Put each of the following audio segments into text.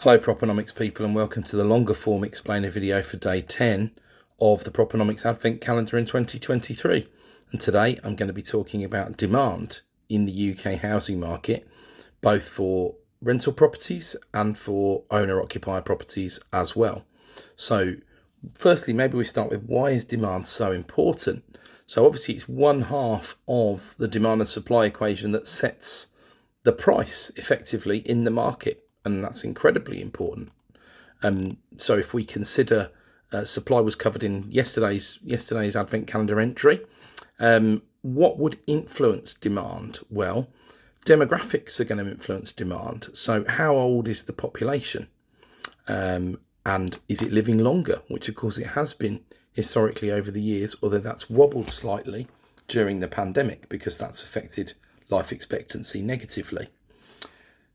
Hello Proponomics people, and welcome to the longer form explainer video for day 10 of the Proponomics Advent Calendar in 2023. And today I'm going to be talking about demand in the UK housing market, both for rental properties and for owner-occupier properties as well. So firstly, maybe we start with why is demand so important? So obviously it's one half of the demand and supply equation that sets the price effectively in the market, and that's incredibly important. So if we consider supply was covered in yesterday's Advent Calendar entry, what would influence demand? Well, demographics are going to influence demand. So how old is the population? And is it living longer? Which of course it has been historically over the years, although that's wobbled slightly during the pandemic because that's affected life expectancy negatively.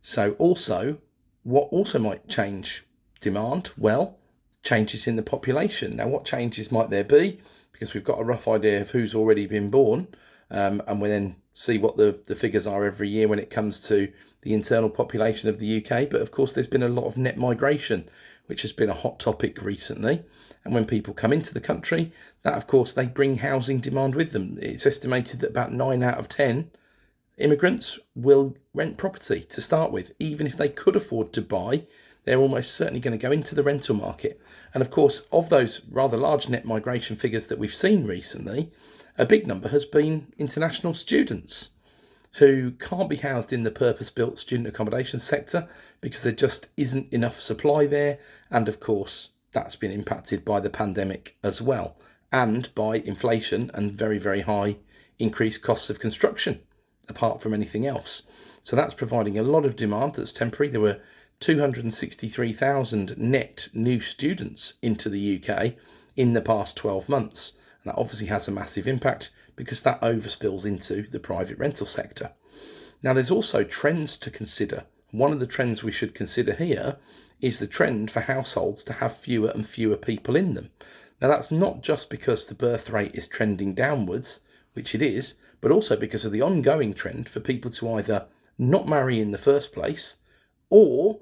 So also, what also might change demand? Well, changes in the population. Now, what changes might there be? Because we've got a rough idea of who's already been born, and we then see what the figures are every year when it comes to the internal population of the UK. But of course, there's been a lot of net migration, which has been a hot topic recently. And when people come into the country, that of course, they bring housing demand with them. It's estimated that about 9 out of 10 immigrants will rent property to start with. Even if they could afford to buy, they're almost certainly going to go into the rental market. And of course, of those rather large net migration figures that we've seen recently, a big number has been international students who can't be housed in the purpose-built student accommodation sector because there just isn't enough supply there. And of course, that's been impacted by the pandemic as well, and by inflation and very, very high increased costs of construction, apart from anything else. So that's providing a lot of demand that's temporary. There were 263,000 net new students into the UK in the past 12 months. And that obviously has a massive impact because that overspills into the private rental sector. Now, there's also trends to consider. One of the trends we should consider here is the trend for households to have fewer and fewer people in them. Now, that's not just because the birth rate is trending downwards, which it is, but also because of the ongoing trend for people to either not marry in the first place, or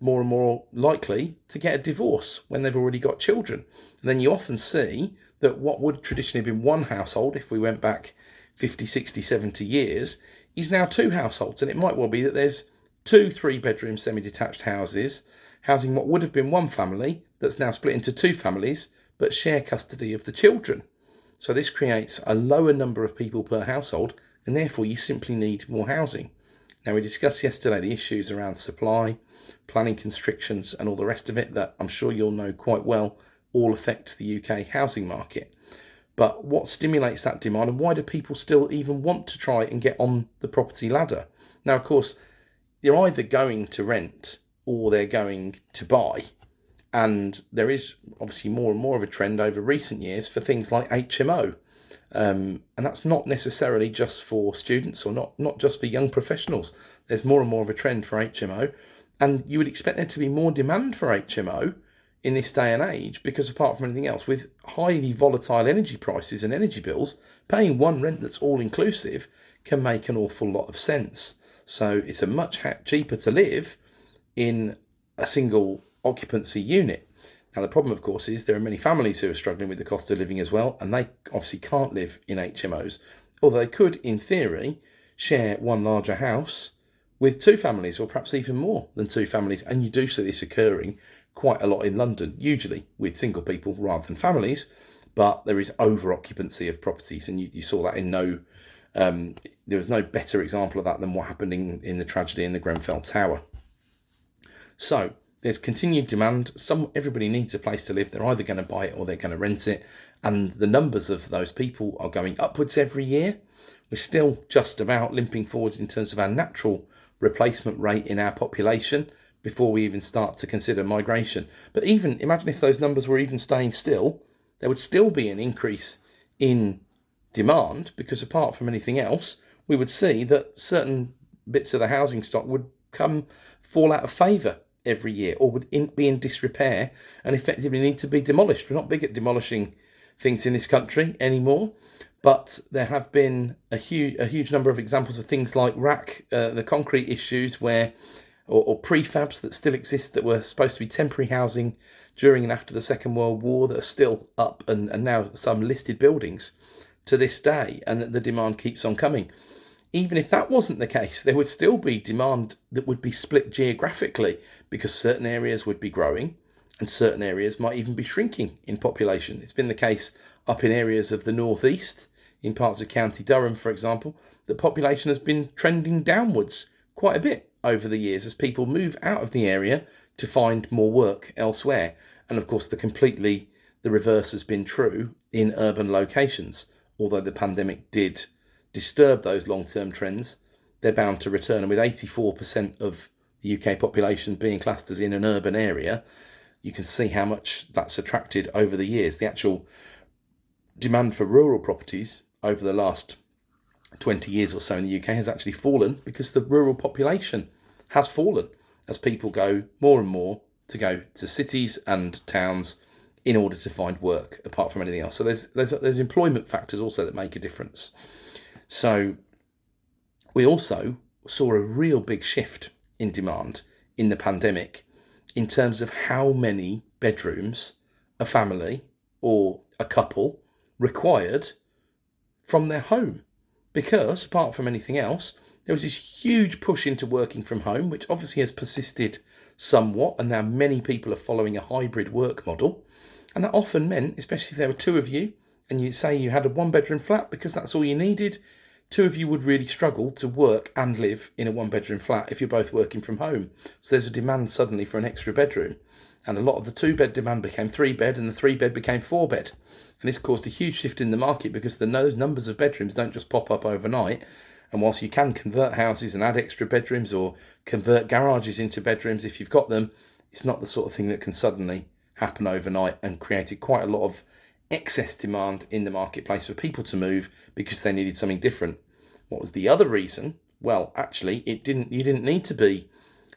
more and more likely to get a divorce when they've already got children. And then you often see that what would traditionally have been one household, if we went back 50, 60, 70 years, is now two households. And it might well be that there's 2 3-bedroom semi-detached houses housing what would have been one family that's now split into 2 families, but share custody of the children. So this creates a lower number of people per household, and therefore you simply need more housing. Now, we discussed yesterday the issues around supply, planning constrictions, and all the rest of it that I'm sure you'll know quite well all affect the UK housing market. But what stimulates that demand, and why do people still even want to try and get on the property ladder? Now, of course, they're either going to rent or they're going to buy. And there is obviously more and more of a trend over recent years for things like HMO. And that's not necessarily just for students or not just for young professionals. There's more and more of a trend for HMO. And you would expect there to be more demand for HMO in this day and age, because apart from anything else, with highly volatile energy prices and energy bills, paying one rent that's all inclusive can make an awful lot of sense. So it's a much cheaper to live in a single occupancy unit. Now, the problem, of course, is there are many families who are struggling with the cost of living as well, and they obviously can't live in HMOs, although they could, in theory, share one larger house with 2 families, or perhaps even more than 2 families. And you do see this occurring quite a lot in London, usually with single people rather than families, but there is over occupancy of properties, and you saw that in there was no better example of that than what happened in the tragedy in the Grenfell Tower. So there's continued demand. Everybody needs a place to live. They're either going to buy it or they're going to rent it. And the numbers of those people are going upwards every year. We're still just about limping forwards in terms of our natural replacement rate in our population before we even start to consider migration. But even imagine if those numbers were even staying still, there would still be an increase in demand, because apart from anything else, we would see that certain bits of the housing stock would fall out of favour every year, or would be in disrepair and effectively need to be demolished. We're not big at demolishing things in this country anymore, but there have been a huge number of examples of things like the concrete issues, where or prefabs that still exist that were supposed to be temporary housing during and after the Second World War that are still up and now some listed buildings to this day, and that the demand keeps on coming. Even if that wasn't the case, there would still be demand that would be split geographically, because certain areas would be growing and certain areas might even be shrinking in population. It's been the case up in areas of the northeast, in parts of County Durham, for example, that population has been trending downwards quite a bit over the years as people move out of the area to find more work elsewhere. And of course, the reverse has been true in urban locations. Although the pandemic did disturb those long-term trends, they're bound to return. And with 84% of the UK population being classed as in an urban area, you can see how much that's attracted over the years. The actual demand for rural properties over the last 20 years or so in the UK has actually fallen because the rural population has fallen as people go more and more to go to cities and towns in order to find work, apart from anything else. So there's employment factors also that make a difference. So we also saw a real big shift in demand in the pandemic in terms of how many bedrooms a family or a couple required from their home. Because apart from anything else, there was this huge push into working from home, which obviously has persisted somewhat, and now many people are following a hybrid work model. And that often meant, especially if there were two of you, and you say you had a one-bedroom flat because that's all you needed, two of you would really struggle to work and live in a one-bedroom flat if you're both working from home. So there's a demand suddenly for an extra bedroom. And a lot of the two-bed demand became three-bed, and the three-bed became four-bed. And this caused a huge shift in the market because those numbers of bedrooms don't just pop up overnight. And whilst you can convert houses and add extra bedrooms or convert garages into bedrooms if you've got them, it's not the sort of thing that can suddenly happen overnight, and created quite a lot of excess demand in the marketplace for people to move because they needed something different. What was the other reason? Well, actually, you didn't need to be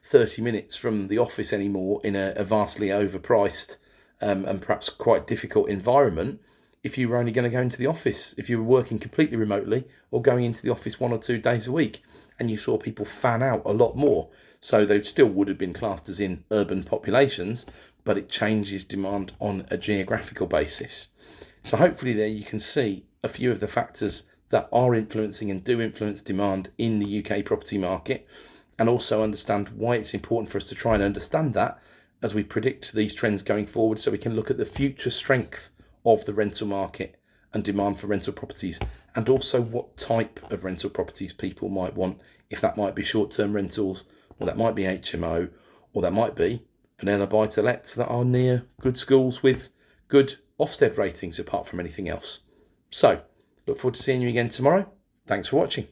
30 minutes from the office anymore in a vastly overpriced and perhaps quite difficult environment if you were only going to go into the office, if you were working completely remotely or going into the office 1 or 2 days a week. And you saw people fan out a lot more. So they still would have been classed as in urban populations, but it changes demand on a geographical basis. So hopefully there you can see a few of the factors that are influencing and do influence demand in the UK property market, and also understand why it's important for us to try and understand that as we predict these trends going forward, so we can look at the future strength of the rental market and demand for rental properties, and also what type of rental properties people might want, if that might be short-term rentals, or that might be HMO, or that might be vanilla buy-to-lets that are near good schools with good Ofsted ratings apart from anything else. So, look forward to seeing you again tomorrow. Thanks for watching.